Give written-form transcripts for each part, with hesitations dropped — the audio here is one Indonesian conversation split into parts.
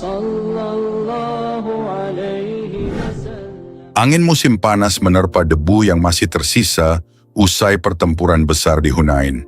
sallallahu alaihi wasallam. Angin musim panas menerpa debu yang masih tersisa usai pertempuran besar di Hunain.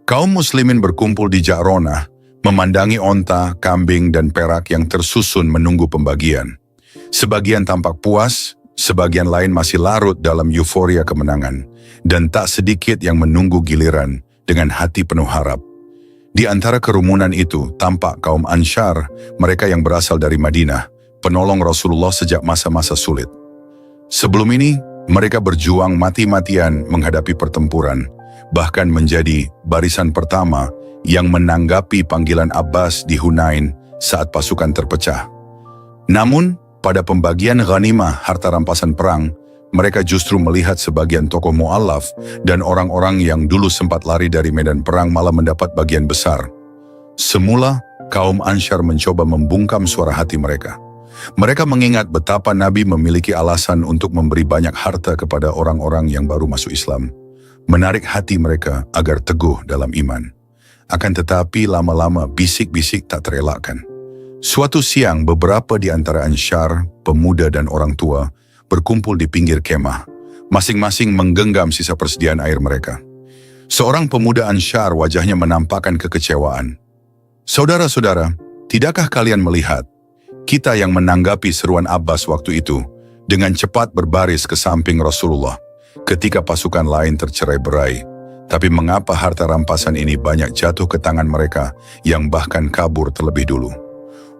Kaum muslimin berkumpul di Ja'ronah, memandangi onta, kambing, dan perak yang tersusun menunggu pembagian. Sebagian tampak puas, sebagian lain masih larut dalam euforia kemenangan, dan tak sedikit yang menunggu giliran dengan hati penuh harap. Di antara kerumunan itu tampak kaum Ansyar, mereka yang berasal dari Madinah, penolong Rasulullah sejak masa-masa sulit. Sebelum ini, mereka berjuang mati-matian menghadapi pertempuran, bahkan menjadi barisan pertama yang menanggapi panggilan Abbas di Hunain saat pasukan terpecah. Namun, pada pembagian ghanimah harta rampasan perang, mereka justru melihat sebagian tokoh mu'allaf dan orang-orang yang dulu sempat lari dari medan perang malah mendapat bagian besar. Semula, kaum Ansyar mencoba membungkam suara hati mereka. Mereka mengingat betapa Nabi memiliki alasan untuk memberi banyak harta kepada orang-orang yang baru masuk Islam, menarik hati mereka agar teguh dalam iman. Akan tetapi lama-lama bisik-bisik tak terelakkan. Suatu siang beberapa di antara Ansyar, pemuda dan orang tua, berkumpul di pinggir kemah, masing-masing menggenggam sisa persediaan air mereka. Seorang pemuda Ansyar wajahnya menampakkan kekecewaan. "Saudara-saudara, tidakkah kalian melihat kita yang menanggapi seruan Abbas waktu itu dengan cepat berbaris ke samping Rasulullah ketika pasukan lain tercerai-berai? Tapi mengapa harta rampasan ini banyak jatuh ke tangan mereka yang bahkan kabur terlebih dulu?"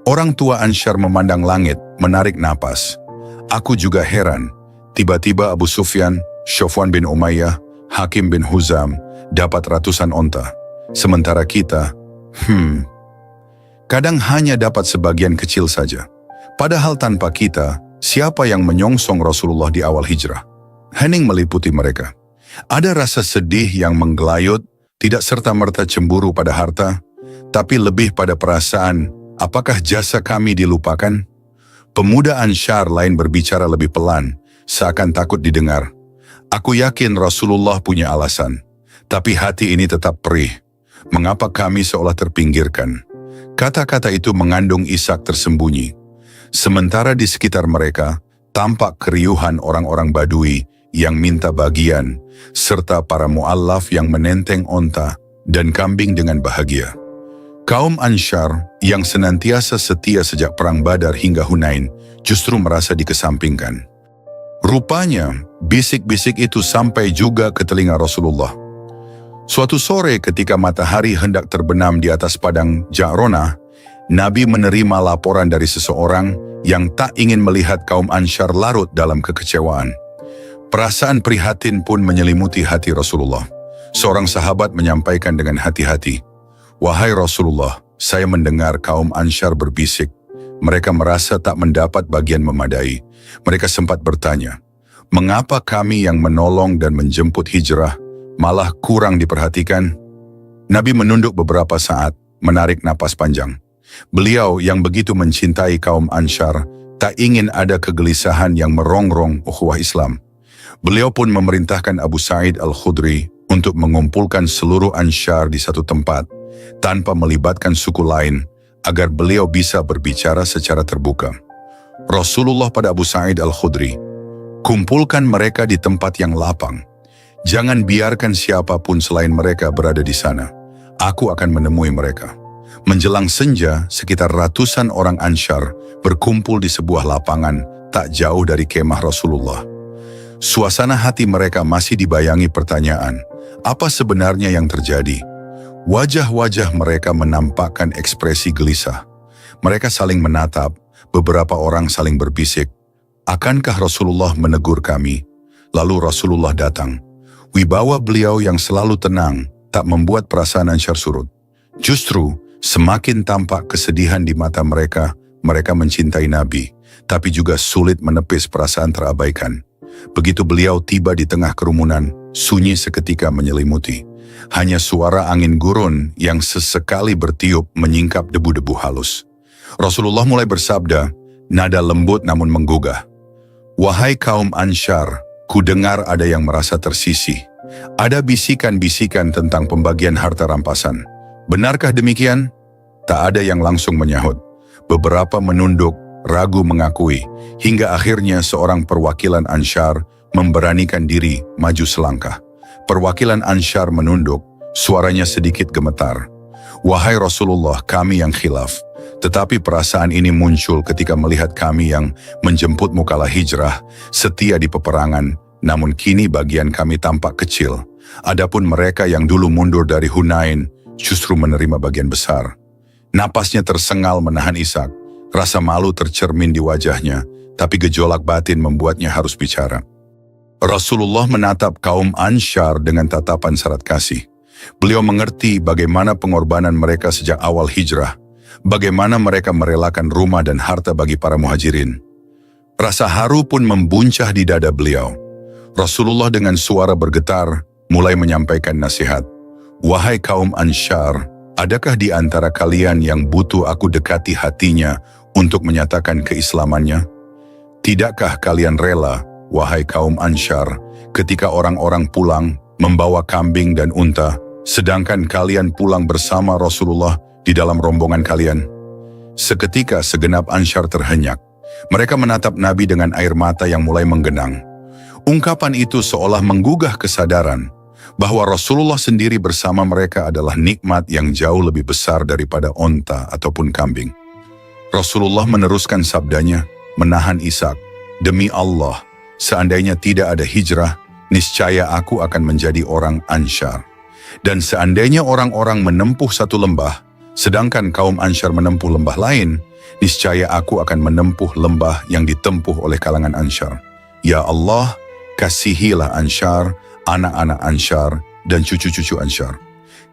Orang tua Ansyar memandang langit, menarik napas. "Aku juga heran, tiba-tiba Abu Sufyan, Sofwan bin Umayyah, Hakim bin Huzam dapat ratusan onta. Sementara kita, kadang hanya dapat sebagian kecil saja. Padahal tanpa kita, siapa yang menyongsong Rasulullah di awal hijrah?" Hening meliputi mereka. Ada rasa sedih yang menggelayut, tidak serta-merta cemburu pada harta, tapi lebih pada perasaan, apakah jasa kami dilupakan? Pemuda Ansyar lain berbicara lebih pelan, seakan takut didengar. "Aku yakin Rasulullah punya alasan, tapi hati ini tetap perih. Mengapa kami seolah terpinggirkan?" Kata-kata itu mengandung isak tersembunyi. Sementara di sekitar mereka, tampak keriuhan orang-orang Badui yang minta bagian, serta para mu'allaf yang menenteng onta dan kambing dengan bahagia. Kaum Ansyar yang senantiasa setia sejak perang Badar hingga Hunain justru merasa dikesampingkan. Rupanya, bisik-bisik itu sampai juga ke telinga Rasulullah. Suatu sore ketika matahari hendak terbenam di atas padang Ja'ronah, Nabi menerima laporan dari seseorang yang tak ingin melihat kaum Ansyar larut dalam kekecewaan. Perasaan prihatin pun menyelimuti hati Rasulullah. Seorang sahabat menyampaikan dengan hati-hati, "Wahai Rasulullah, saya mendengar kaum Ansyar berbisik. Mereka merasa tak mendapat bagian memadai. Mereka sempat bertanya, mengapa kami yang menolong dan menjemput hijrah malah kurang diperhatikan?" Nabi menunduk beberapa saat, menarik napas panjang. Beliau yang begitu mencintai kaum Ansyar, tak ingin ada kegelisahan yang merongrong ukhuwah Islam. Beliau pun memerintahkan Abu Sa'id Al-Khudri untuk mengumpulkan seluruh Ansyar di satu tempat, tanpa melibatkan suku lain, agar beliau bisa berbicara secara terbuka. Rasulullah pada Abu Sa'id Al-Khudri, "Kumpulkan mereka di tempat yang lapang. Jangan biarkan siapapun selain mereka berada di sana. Aku akan menemui mereka." Menjelang senja, sekitar ratusan orang Ansyar berkumpul di sebuah lapangan tak jauh dari kemah Rasulullah. Suasana hati mereka masih dibayangi pertanyaan, apa sebenarnya yang terjadi? Wajah-wajah mereka menampakkan ekspresi gelisah. Mereka saling menatap, beberapa orang saling berbisik, "Akankah Rasulullah menegur kami?" Lalu Rasulullah datang. Wibawa beliau yang selalu tenang tak membuat perasaan Ansyar surut. Justru, semakin tampak kesedihan di mata mereka. Mereka mencintai Nabi, tapi juga sulit menepis perasaan terabaikan. Begitu beliau tiba di tengah kerumunan, sunyi seketika menyelimuti. Hanya suara angin gurun yang sesekali bertiup menyingkap debu-debu halus. Rasulullah mulai bersabda, nada lembut namun menggugah. "Wahai kaum Ansyar, ku dengar ada yang merasa tersisih. Ada bisikan-bisikan tentang pembagian harta rampasan. Benarkah demikian?" Tak ada yang langsung menyahut. Beberapa menunduk, ragu mengakui, hingga akhirnya seorang perwakilan Ansyar memberanikan diri maju selangkah. Perwakilan Ansyar menunduk, suaranya sedikit gemetar. "Wahai Rasulullah, kami yang khilaf. Tetapi perasaan ini muncul ketika melihat kami yang menjemputmu kala hijrah, setia di peperangan, namun kini bagian kami tampak kecil. Adapun mereka yang dulu mundur dari Hunain, justru menerima bagian besar." Napasnya tersengal menahan Ishak, rasa malu tercermin di wajahnya, tapi gejolak batin membuatnya harus bicara. Rasulullah menatap kaum Ansyar dengan tatapan syarat kasih. Beliau mengerti bagaimana pengorbanan mereka sejak awal hijrah, bagaimana mereka merelakan rumah dan harta bagi para muhajirin. Rasa haru pun membuncah di dada beliau. Rasulullah dengan suara bergetar mulai menyampaikan nasihat. "Wahai kaum Ansyar, adakah di antara kalian yang butuh aku dekati hatinya untuk menyatakan keislamannya? Tidakkah kalian rela, wahai kaum Ansyar, ketika orang-orang pulang membawa kambing dan unta, sedangkan kalian pulang bersama Rasulullah di dalam rombongan kalian?" Seketika segenap Ansyar terhenyak. Mereka menatap Nabi dengan air mata yang mulai menggenang. Ungkapan itu seolah menggugah kesadaran bahwa Rasulullah sendiri bersama mereka adalah nikmat yang jauh lebih besar daripada onta ataupun kambing. Rasulullah meneruskan sabdanya, menahan Ishak, "Demi Allah, seandainya tidak ada hijrah, niscaya aku akan menjadi orang Ansyar. Dan seandainya orang-orang menempuh satu lembah, sedangkan kaum Ansyar menempuh lembah lain, niscaya aku akan menempuh lembah yang ditempuh oleh kalangan Ansyar. Ya Allah, kasihilah Ansyar, anak-anak Ansyar, dan cucu-cucu Ansyar."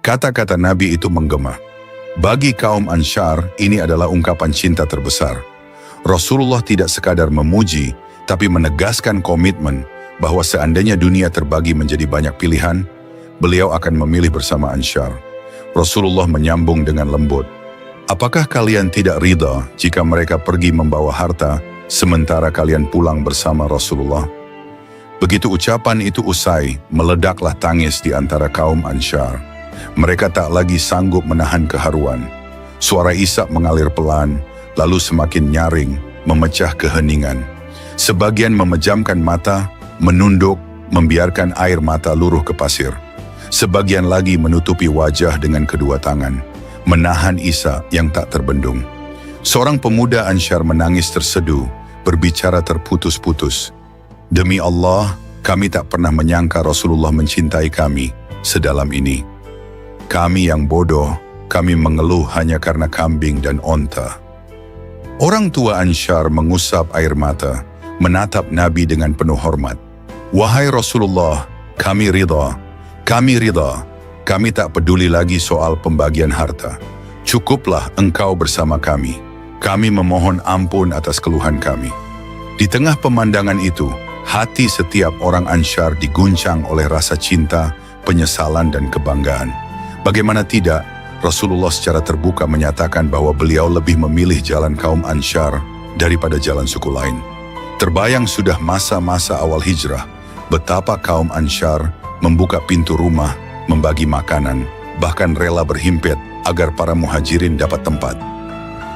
Kata-kata Nabi itu menggema. Bagi kaum Ansyar, ini adalah ungkapan cinta terbesar. Rasulullah tidak sekadar memuji, tapi menegaskan komitmen bahwa seandainya dunia terbagi menjadi banyak pilihan, beliau akan memilih bersama Ansyar. Rasulullah menyambung dengan lembut, "Apakah kalian tidak ridha jika mereka pergi membawa harta, sementara kalian pulang bersama Rasulullah?" Begitu ucapan itu usai, meledaklah tangis di antara kaum Ansyar. Mereka tak lagi sanggup menahan keharuan. Suara Ishak mengalir pelan, lalu semakin nyaring, memecah keheningan. Sebagian memejamkan mata, menunduk, membiarkan air mata luruh ke pasir. Sebagian lagi menutupi wajah dengan kedua tangan, menahan Ishak yang tak terbendung. Seorang pemuda Ansyar menangis terseduh, berbicara terputus-putus. "Demi Allah, kami tak pernah menyangka Rasulullah mencintai kami sedalam ini. Kami yang bodoh, kami mengeluh hanya karena kambing dan onta." Orang tua Ansyar mengusap air mata, menatap Nabi dengan penuh hormat. "Wahai Rasulullah, kami ridha. Kami ridha. Kami tak peduli lagi soal pembagian harta. Cukuplah engkau bersama kami. Kami memohon ampun atas keluhan kami." Di tengah pemandangan itu, hati setiap orang Ansyar diguncang oleh rasa cinta, penyesalan, dan kebanggaan. Bagaimana tidak, Rasulullah secara terbuka menyatakan bahwa beliau lebih memilih jalan kaum Ansyar daripada jalan suku lain. Terbayang sudah masa-masa awal hijrah, betapa kaum Ansyar membuka pintu rumah, membagi makanan, bahkan rela berhimpit agar para muhajirin dapat tempat.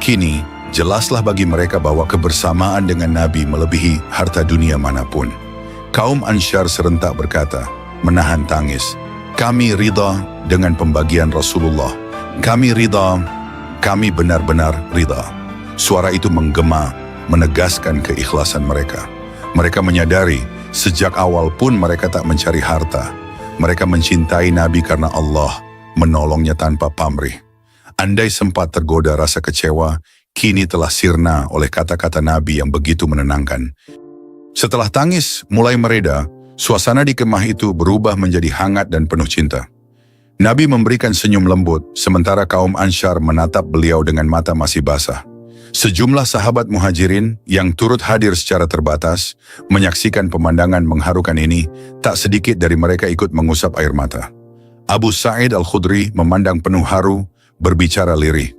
Kini, jelaslah bagi mereka bahwa kebersamaan dengan Nabi melebihi harta dunia manapun. Kaum Ansyar serentak berkata, menahan tangis, "Kami ridha dengan pembagian Rasulullah. Kami ridha, kami benar-benar ridha." Suara itu menggema, menegaskan keikhlasan mereka. Mereka menyadari, sejak awal pun mereka tak mencari harta. Mereka mencintai Nabi karena Allah menolongnya tanpa pamrih. Andai sempat tergoda rasa kecewa, kini telah sirna oleh kata-kata Nabi yang begitu menenangkan. Setelah tangis mulai mereda, suasana di kemah itu berubah menjadi hangat dan penuh cinta. Nabi memberikan senyum lembut, sementara kaum Ansyar menatap beliau dengan mata masih basah. Sejumlah sahabat muhajirin yang turut hadir secara terbatas, menyaksikan pemandangan mengharukan ini, tak sedikit dari mereka ikut mengusap air mata. Abu Sa'id Al-Khudri memandang penuh haru, berbicara lirih.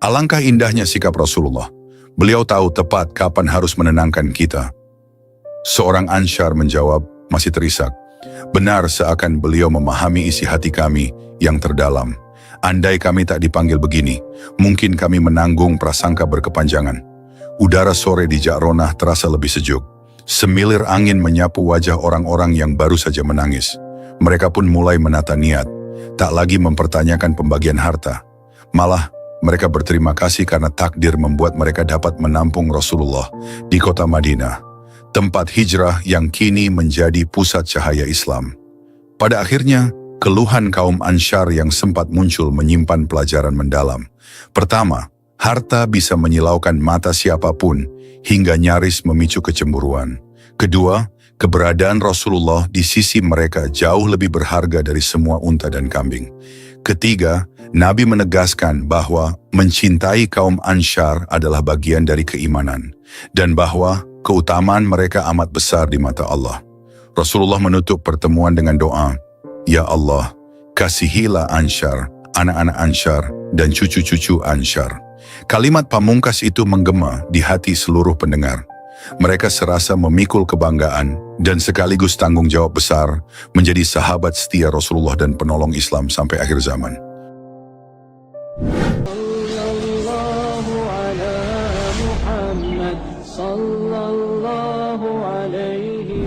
Alangkah indahnya sikap Rasulullah. Beliau tahu tepat kapan harus menenangkan kita. Seorang Ansyar menjawab, masih terisak. Benar, seakan beliau memahami isi hati kami yang terdalam. Andai kami tak dipanggil begini, mungkin kami menanggung prasangka berkepanjangan. Udara sore di Ja'ronah terasa lebih sejuk. Semilir angin menyapu wajah orang-orang yang baru saja menangis. Mereka pun mulai menata niat, tak lagi mempertanyakan pembagian harta. Malah, mereka berterima kasih karena takdir membuat mereka dapat menampung Rasulullah di kota Madinah, tempat hijrah yang kini menjadi pusat cahaya Islam. Pada akhirnya, keluhan kaum Ansyar yang sempat muncul menyimpan pelajaran mendalam. Pertama, harta bisa menyilaukan mata siapapun hingga nyaris memicu kecemburuan. Kedua, keberadaan Rasulullah di sisi mereka jauh lebih berharga dari semua unta dan kambing. Ketiga, Nabi menegaskan bahwa mencintai kaum Ansyar adalah bagian dari keimanan dan bahwa keutamaan mereka amat besar di mata Allah. Rasulullah menutup pertemuan dengan doa, "Ya Allah, kasihilah Ansyar, anak-anak Ansyar, dan cucu-cucu Ansyar." Kalimat pamungkas itu menggema di hati seluruh pendengar. Mereka serasa memikul kebanggaan dan sekaligus tanggung jawab besar menjadi sahabat setia Rasulullah dan penolong Islam sampai akhir zaman. Sallallahu ala Muhammad sallallahu alaihi